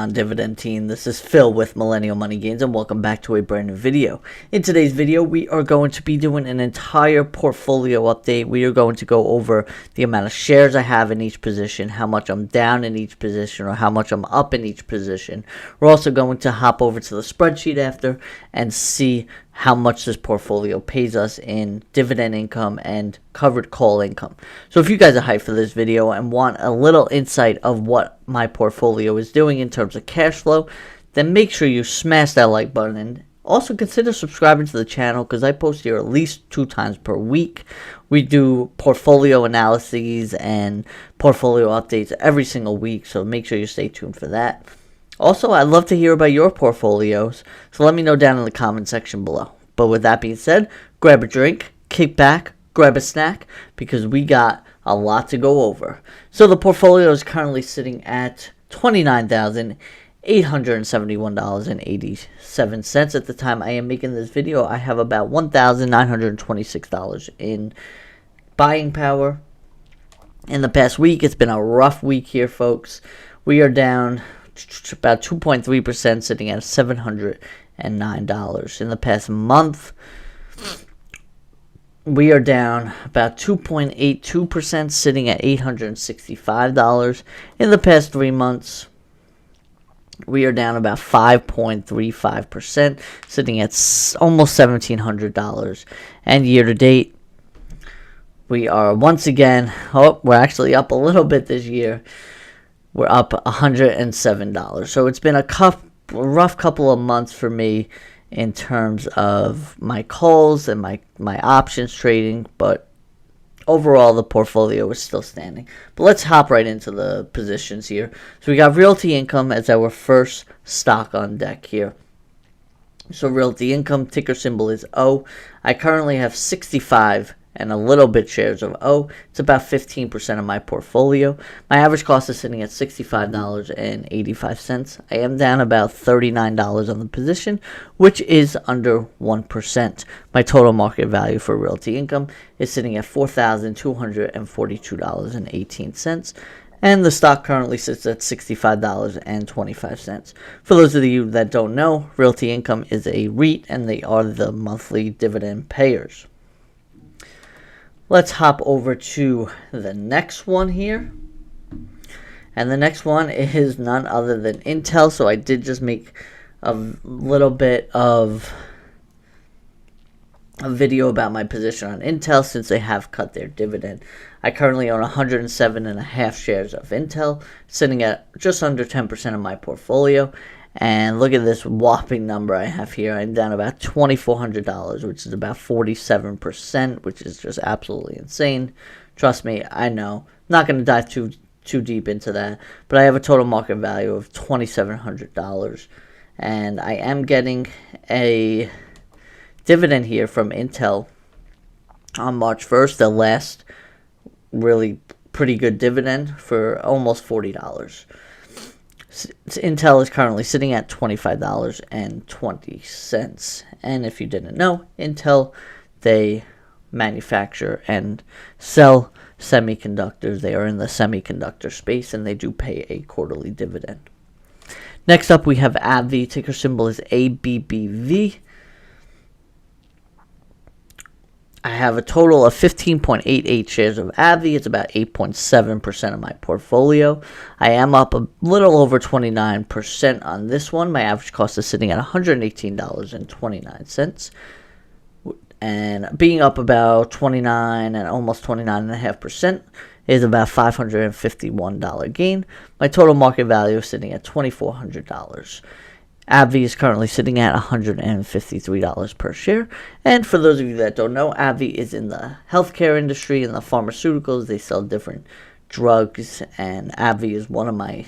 on, Dividend team? This is Phil with Millennial Money Gains, and welcome back to a brand new video. In today's video, we are going to be doing an entire portfolio update. We are going to go over the amount of shares I have in each position, how much I'm down in each position, or how much I'm up in each position. We're also going to hop over to the spreadsheet after and see how much this portfolio pays us in dividend income and covered call income. So if you guys are hyped for this video and want a little insight of what my portfolio is doing in terms of cash flow, then make sure you smash that like button, and also consider subscribing to the channel because I post here at least 2 times per week. We do portfolio analyses and portfolio updates every single week, so make sure you stay tuned for that. Also, I'd love to hear about your portfolios, so let me know down in the comment section below. But with that being said, grab a drink, kick back, grab a snack, because we got a lot to go over. So the portfolio is currently sitting at $29,871.87. At the time I am making this video, I have about $1,926 in buying power. In the past week, it's been a rough week here, folks. We are down about 2.3%, sitting at $709. In the past month, we are down about 2.82%, sitting at $865. In the past 3 months, we are down about 5.35%, sitting at almost $1,700. And year to date, we are once again, we're actually up a little bit this year. We're up $107. So it's been a rough couple of months for me in terms of my calls and my options trading, but overall the portfolio is still standing. But let's hop right into the positions here. So we got Realty Income as our first stock on deck here. So Realty Income, ticker symbol is O. I currently have 65 and a little bit shares of O. It's about 15% of my portfolio. My average cost is sitting at $65.85. I am down about $39 on the position, which is under 1%. My total market value for Realty Income is sitting at $4,242.18. And the stock currently sits at $65.25. For those of you that don't know, Realty Income is a REIT, and they are the monthly dividend payers. Let's hop over to the next one here. And the next one is none other than Intel. So I did just make a little bit of a video about my position on Intel since they have cut their dividend. I currently own 107.5 shares of Intel, sitting at just under 10% of my portfolio. And look at this whopping number I have here. I'm down about $2,400, which is about 47%, which is just absolutely insane. Trust me, I know. I'm not going to dive too deep into that, but I have a total market value of $2,700. And I am getting a dividend here from Intel on March 1st, the last really pretty good dividend for almost $40. Intel is currently sitting at $25.20. And if you didn't know, Intel, they manufacture and sell semiconductors. They are in the semiconductor space, and they do pay a quarterly dividend. Next up, we have AbbVie. Ticker symbol is ABBV. I have a total of 15.88 shares of AbbVie. It's about 8.7% of my portfolio. I am up a little over 29% on this one. My average cost is sitting at $118.29. And being up about 29 and almost 29.5% is about $551 gain. My total market value is sitting at $2,400. AbbVie is currently sitting at $153 per share. And for those of you that don't know, AbbVie is in the healthcare industry, in the pharmaceuticals. They sell different drugs, and AbbVie is one of my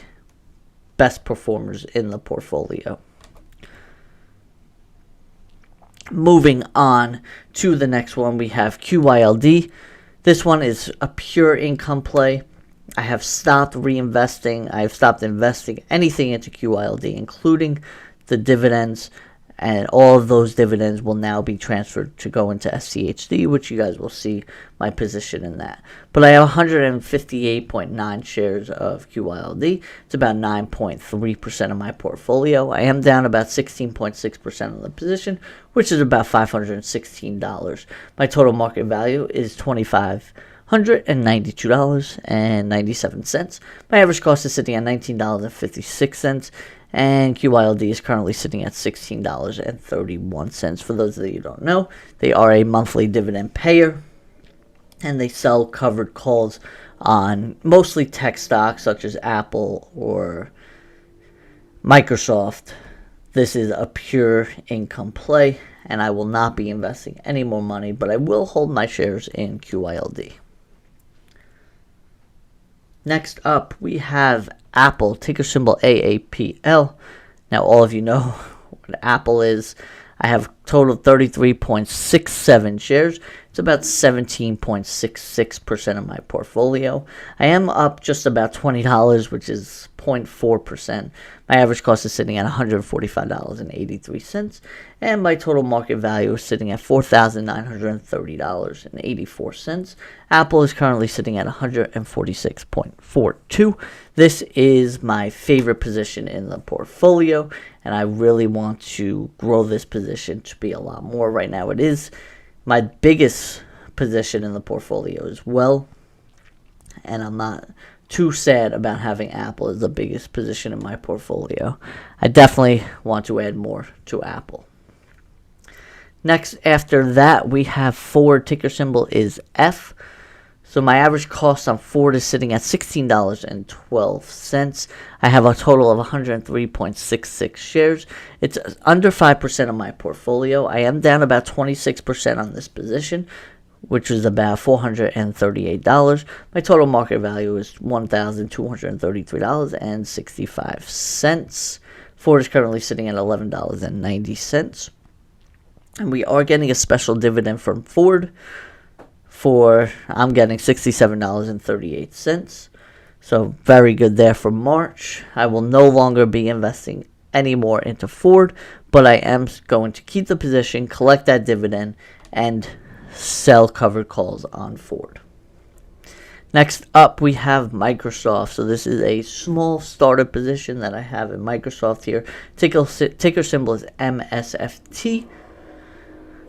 best performers in the portfolio. Moving on to the next one, we have QYLD. This one is a pure income play. I have stopped reinvesting. I have stopped investing anything into QYLD, including the dividends and all of those dividends will now be transferred to go into SCHD, which you guys will see my position in that. But I have 158.9 shares of QYLD. It's about 9.3% of my portfolio. I am down about 16.6% of the position, which is about $516. My total market value is $2,592.97. My average cost is sitting at $19.56. And QYLD is currently sitting at $16.31. For those of you who don't know, they are a monthly dividend payer, and they sell covered calls on mostly tech stocks such as Apple or Microsoft. This is a pure income play, and I will not be investing any more money, but I will hold my shares in QYLD. Next up, we have Apple, ticker symbol AAPL. Now, all of you know what Apple is. I have a total of 33.67 shares. It's about 17.66% of my portfolio. I am up just about $20, which is 0.4%. My average cost is sitting at $145.83. And my total market value is sitting at $4,930.84. Apple is currently sitting at 146.42. This is my favorite position in the portfolio, and I really want to grow this position to be a lot more. Right now it is my biggest position in the portfolio as well, and I'm not too sad about having Apple as the biggest position in my portfolio. I definitely want to add more to Apple. Next, after that, we have Ford. Ticker symbol is F. So my average cost on Ford is sitting at $16.12. I have a total of 103.66 shares. It's under 5% of my portfolio. I am down about 26% on this position, which is about $438. My total market value is $1,233.65. Ford is currently sitting at $11.90. And we are getting a special dividend from Ford. I'm getting $67.38. So very good there for March. I will no longer be investing any more into Ford, but I am going to keep the position, collect that dividend, and sell covered calls on Ford. Next up, we have Microsoft. So this is a small starter position that I have in Microsoft here. Ticker symbol is MSFT.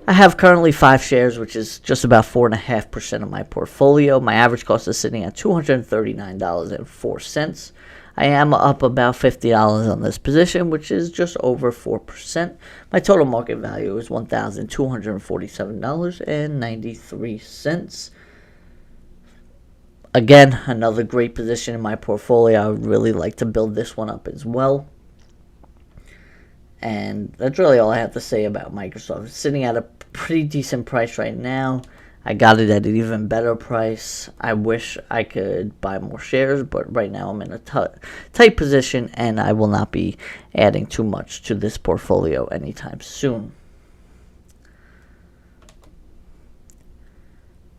I have currently 5 shares, which is just about 4.5% of my portfolio. My average cost is sitting at $239.04. I am up about $50 on this position, which is just over 4%. My total market value is $1,247.93. Again, another great position in my portfolio. I would really like to build this one up as well. And that's really all I have to say about Microsoft. It's sitting at a pretty decent price right now. I got it at an even better price. I wish I could buy more shares, but right now I'm in a tight position, and I will not be adding too much to this portfolio anytime soon.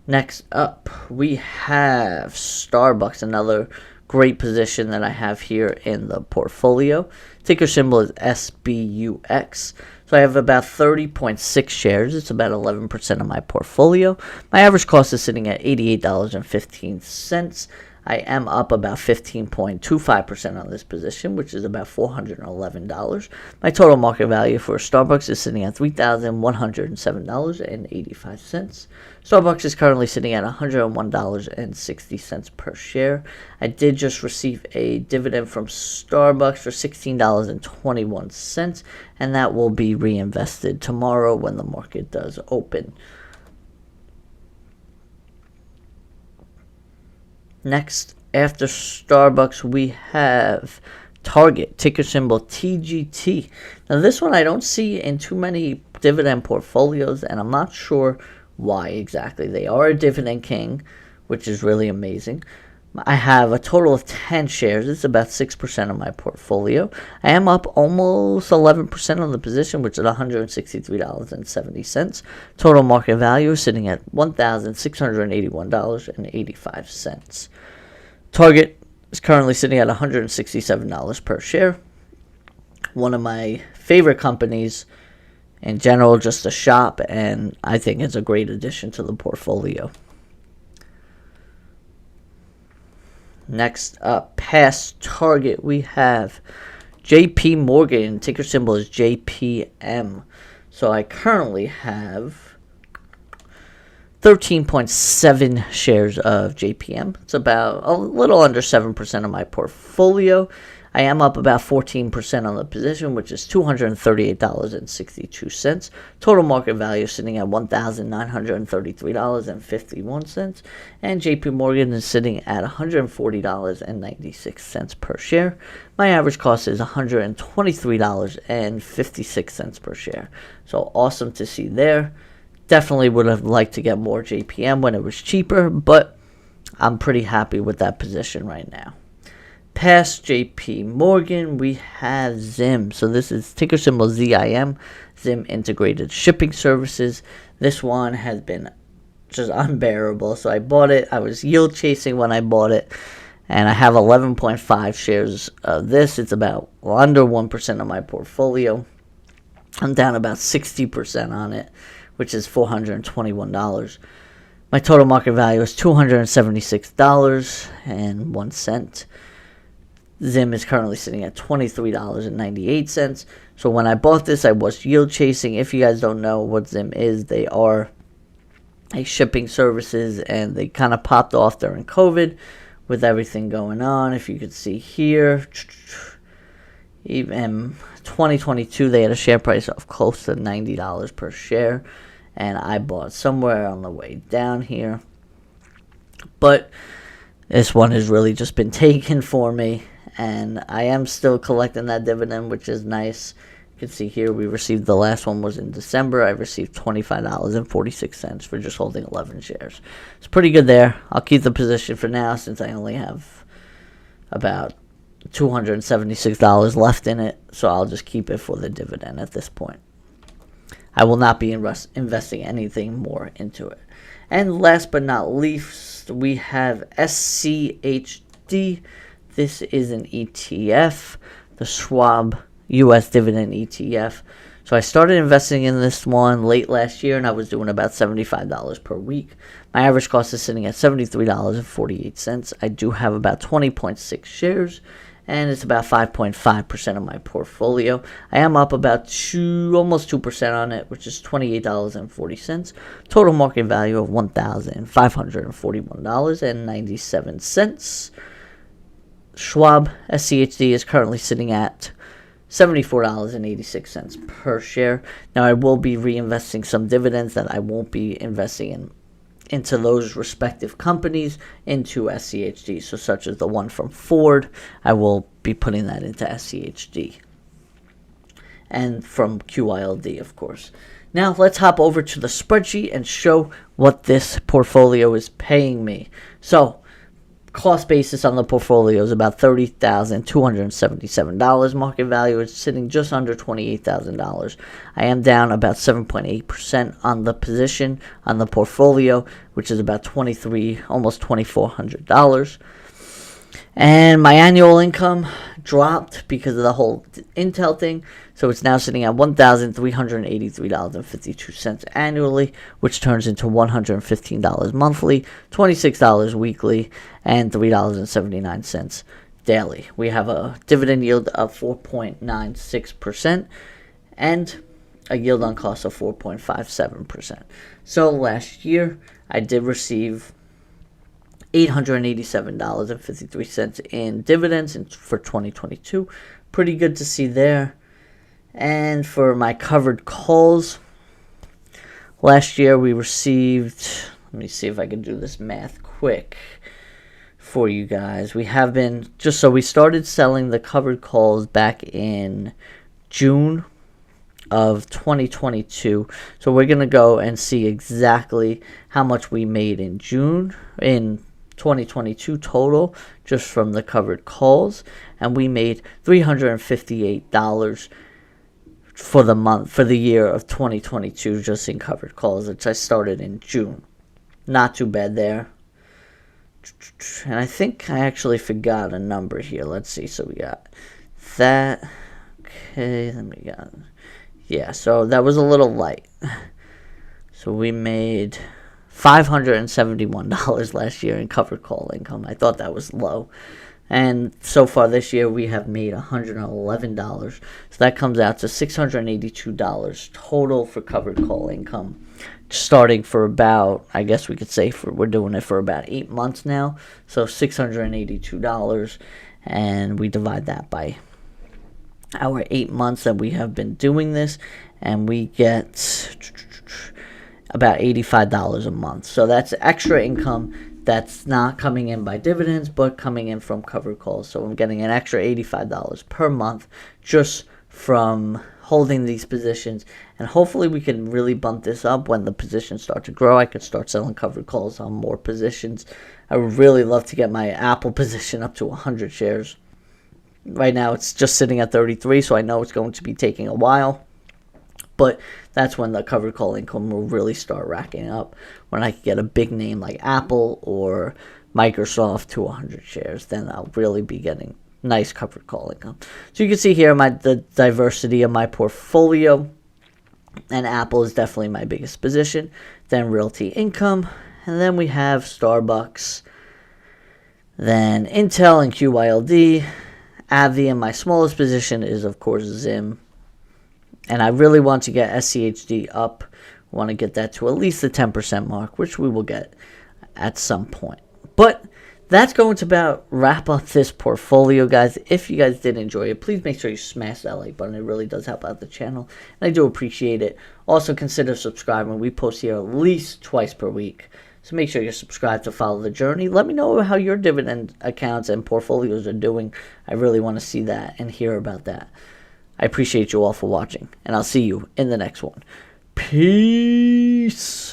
Next up, we have Starbucks, another great position that I have here in the portfolio. Ticker symbol is SBUX. So I have about 30.6 shares. It's about 11% of my portfolio. My average cost is sitting at $88.15. I am up about 15.25% on this position, which is about $411. My total market value for Starbucks is sitting at $3,107.85. Starbucks is currently sitting at $101.60 per share. I did just receive a dividend from Starbucks for $16.21, and that will be reinvested tomorrow when the market does open. Next, after Starbucks, we have Target, ticker symbol TGT. Now, this one I don't see in too many dividend portfolios, and I'm not sure why exactly. They are a dividend king, which is really amazing. I have a total of 10 shares. It's about 6% of my portfolio. I am up almost 11% on the position, which is $163.70. Total market value is sitting at $1,681.85. Target is currently sitting at $167 per share. One of my favorite companies in general, just a shop, and I think it's a great addition to the portfolio. Next up, past target, we have JP Morgan. Ticker symbol is JPM. So I currently have 13.7 shares of JPM. It's about a little under 7% of my portfolio. I am up about 14% on the position, which is $238.62. Total market value sitting at $1,933.51. And JP Morgan is sitting at $140.96 per share. My average cost is $123.56 per share. So awesome to see there. Definitely would have liked to get more JPM when it was cheaper, but I'm pretty happy with that position right now. Past JP Morgan, we have Zim. So this is ticker symbol ZIM, Zim Integrated Shipping Services. This one has been just unbearable. So I bought it. I was yield chasing when I bought it, and I have 11.5 shares of this. It's about under 1% of my portfolio. I'm down about 60% on it, which is $421. My total market value is $276.01. Zim is currently sitting at $23.98. So when I bought this, I was yield chasing. If you guys don't know what Zim is, they are a shipping services, and they kind of popped off during COVID with everything going on. If you could see here, even 2022, they had a share price of close to $90 per share, and I bought somewhere on the way down here. But this one has really just been taken for me, and I am still collecting that dividend, which is nice. You can see here we received, the last one was in December. I received $25.46 for just holding 11 shares. It's pretty good there. I'll keep the position for now since I only have about $276 left in it, so I'll just keep it for the dividend at this point. I will not be investing anything more into it. And last but not least, we have SCHD. This is an ETF, the Schwab US Dividend ETF. So I started investing in this one late last year, and I was doing about $75 per week. My average cost is sitting at $73.48. I do have about 20.6 shares, and it's about 5.5% of my portfolio. I am up about almost 2% on it, which is $28.40. Total market value of $1,541.97. Schwab SCHD is currently sitting at $74.86 per share. Now, I will be reinvesting some dividends that I won't be investing into those respective companies into SCHD. So such as the one from Ford, I will be putting that into SCHD. And from QYLD, of course. Now, let's hop over to the spreadsheet and show what this portfolio is paying me. So, cost basis on the portfolio is about $30,277. Market value is sitting just under $28,000. I am down about 7.8% on the position on the portfolio, which is about almost $2,400. And my annual income dropped because of the whole Intel thing. So it's now sitting at $1,383.52 annually, which turns into $115 monthly, $26 weekly, and $3.79 daily. We have a dividend yield of 4.96% and a yield on cost of 4.57%. So last year, I did receive $887.53 in dividends for 2022. Pretty good to see there. And for my covered calls, last year we received, let me see if I can do this math quick for you guys. We started selling the covered calls back in June of 2022. So we're going to go and see exactly how much we made in June in 2022 total just from the covered calls, and we made $358 for the year of 2022 just in covered calls, which I started in June. Not too bad there. And I think I actually forgot a number here. Let's see. So we got that. Okay, then we got Yeah, so that was a little light. So we made $571 last year in covered call income. I thought that was low. And so far this year, we have made $111. So that comes out to $682 total for covered call income. Starting for about, I guess we could say we're doing it for about 8 months now. So $682. And we divide that by our 8 months that we have been doing this. And we get about $85 a month. So that's extra income that's not coming in by dividends, but coming in from covered calls. So I'm getting an extra $85 per month just from holding these positions. And hopefully we can really bump this up when the positions start to grow. I could start selling covered calls on more positions. I would really love to get my Apple position up to 100 shares. Right now it's just sitting at 33, so I know it's going to be taking a while. But that's when the covered call income will really start racking up. When I can get a big name like Apple or Microsoft to 100 shares, then I'll really be getting nice covered call income. So you can see here the diversity of my portfolio. And Apple is definitely my biggest position. Then Realty Income. And then we have Starbucks. Then Intel and QYLD. AbbVie, and my smallest position is, of course, Zim. And I really want to get SCHD up. I want to get that to at least the 10% mark, which we will get at some point. But that's going to about wrap up this portfolio, guys. If you guys did enjoy it, please make sure you smash that like button. It really does help out the channel, and I do appreciate it. Also, consider subscribing. We post here at least twice per week. So make sure you're subscribed to follow the journey. Let me know how your dividend accounts and portfolios are doing. I really want to see that and hear about that. I appreciate you all for watching, and I'll see you in the next one. Peace.